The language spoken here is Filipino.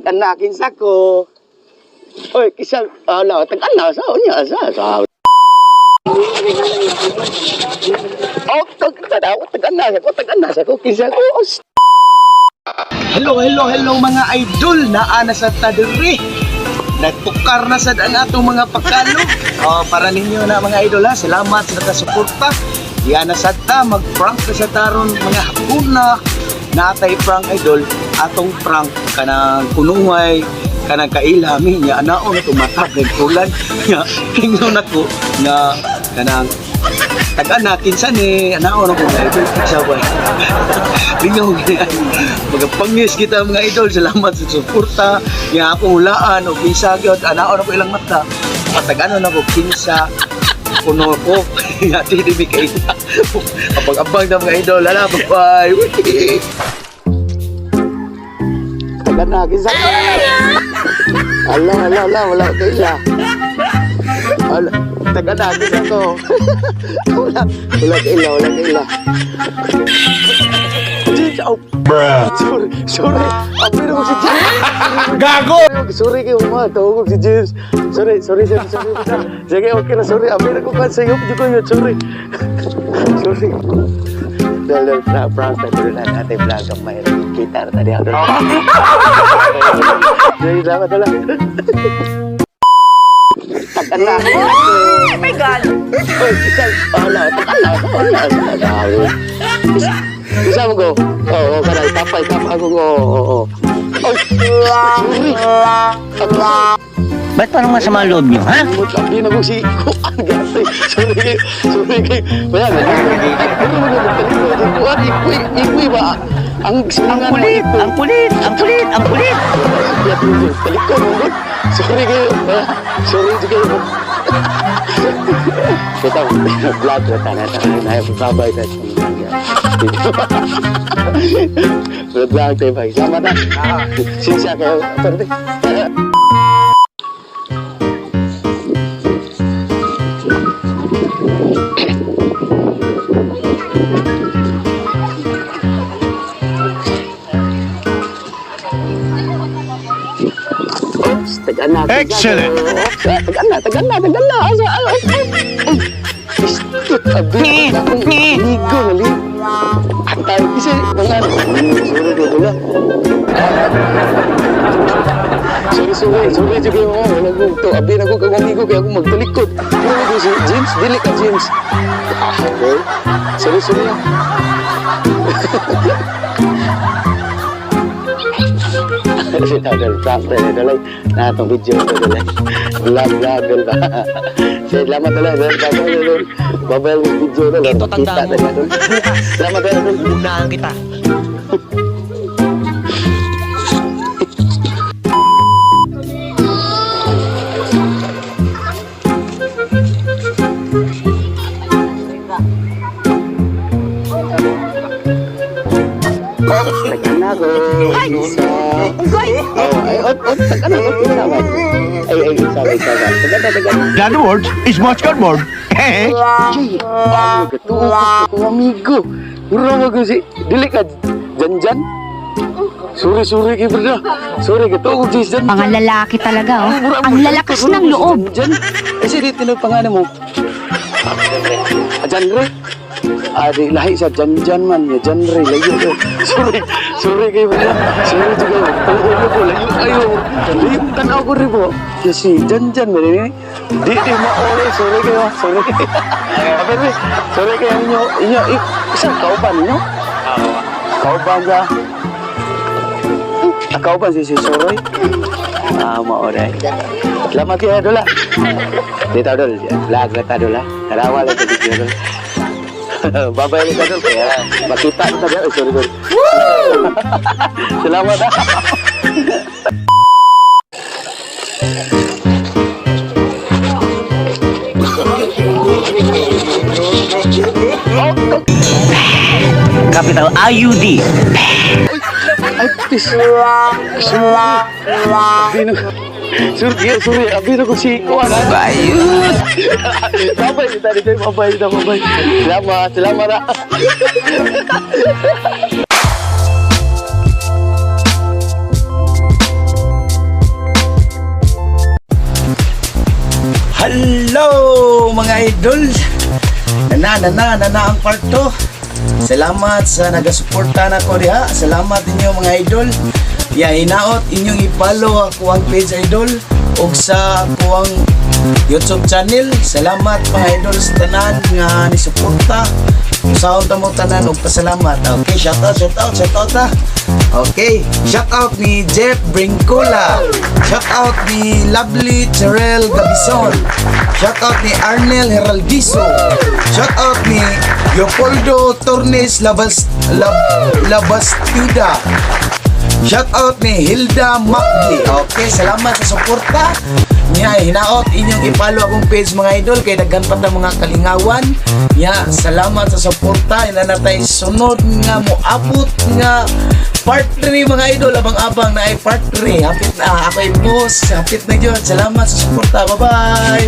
tag-anakin sa ko. Oy, kisal, ala, tag-ana sa unya sa. Oh, tag-ana sa ko, kisal ko. Hello mga idol, naana sa tadiri. Nagpukar na sa daan atong mga pagkalo. Para ninyo na mga idol ha, salamat sa nakasuporta. Yan na sa ta, mag-prank na sa taron mga hapon na natay prank idol. Atong prank kanang kunungay, kanang kailami niya anao na tumatag ng tulan. Tingnan ako na kanang taga-ana kinsan anao na ko mga idol sabay. Lingaw magapangis kita mga idol, salamat sa suporta. Nga ako hulaan o kinsa gyud anao na ko ilang mata. Patagano na ko kinsa kuno ko. Yati di mi kay. Abang-abang na mga idol, ala bye. Tag-anakin sa ko. Ala, wala kaila. Ala, tag-anakin sa ko. Wala kaila. Bruh. Sorry. Abir ako si James. Gago! Sorry kayo mga tawag si James. Sorry. Sige, okay na. Sorry. Abir ako ka sa'yo. Sorry. Dahil prank tayo na natin vlog ang may kita tadi ako. Jadi dapat lah. Tag-ana. Oh my God! Ala, tag-ana. Bisa mo go? Oo, kanal. Tapay ako go. Oo. Sorry. Ba't parang masama loob niyo, ha? Hindi na ko si Kuan gasi. Sorry kayo. Wala na. Ikoy ba? Ang kulit! Talikod mo. Sorry kayo. Sorry kayo. Kita vlog na tayo. Babay tayo. Vlog tayo ba? Sama na. Sinsya kayo. Sorry. Excellent. Tagana. Istut abi. Nigo nali. Atay kasi mga sorry dulu. Sorry juga mo. Wala ko to abi na ko kag amigo kay ako magtalikod. Ano si James? Dili ka James. Okay. Sorry. Prank tayo na itong video ito vlog ba salamat babay yung video ito Ito tanda mo. Salamat Unahan kita. Tagana ko Tagana In other words, it's much good word. amigo urang ako si dili ka janjan Sorry kayo bro. Sorry ka to si Jan. Mga lalaki talaga, oh. Ang lalakas ng loob. Jan. Kasi dito na pangalan mo. Janre. Di lahi sa Janjan man ya Janre layo. Sorry kayo bro. Sorry juga. Ulo ko layo kayo. Layo tanaw ko rin po. Si Janjan man ini. Di maole sorry kayo. Sorry kayo inyo isang kauban niyo. Kauban ka. Kau pa si Soroy? Maoray. Selamat ya Dul. Dito Dul, vlog na ta Dul. Karawa lang sa video Dul. Babay ni Dul kaya makita kita dia. Sorry. Selamat ha. Capital IUD. Ay, please. Sorry. Abir ako si Kuan. Bayut. Babay kita dito. Babay. Selamat ha. mga idol. Na ang part 2. Salamat sa nagasuporta na ko diha. Salamat inyo mga idol. Hinaot inyong i-follow ako ang page idol ug sa ako ang YouTube channel. Salamat mga idol sa tanan nga ni suporta. Usaon ta mo tanan og pasalamat. Okay, shout out ha. Okay, shout out ni Jeff Brincola. Shout out ni Lovely Terrell Gabison. Shout out ni Arnel Heraldizo. Shout out ni Leopoldo Tornes Labastida. Shout out ni Hilda Macdi. Okay, salamat sa suporta. Hinaot inyong i-follow akong page mga idol kay daghan pa ta mga kalingawan. Salamat sa suporta. Ina na tayo sunod nga moabot nga part 3 mga idol. Abang-abang na ay part 3. Hapit na ako ay boss. Hapit na yun. Salamat sa suporta. Bye-bye.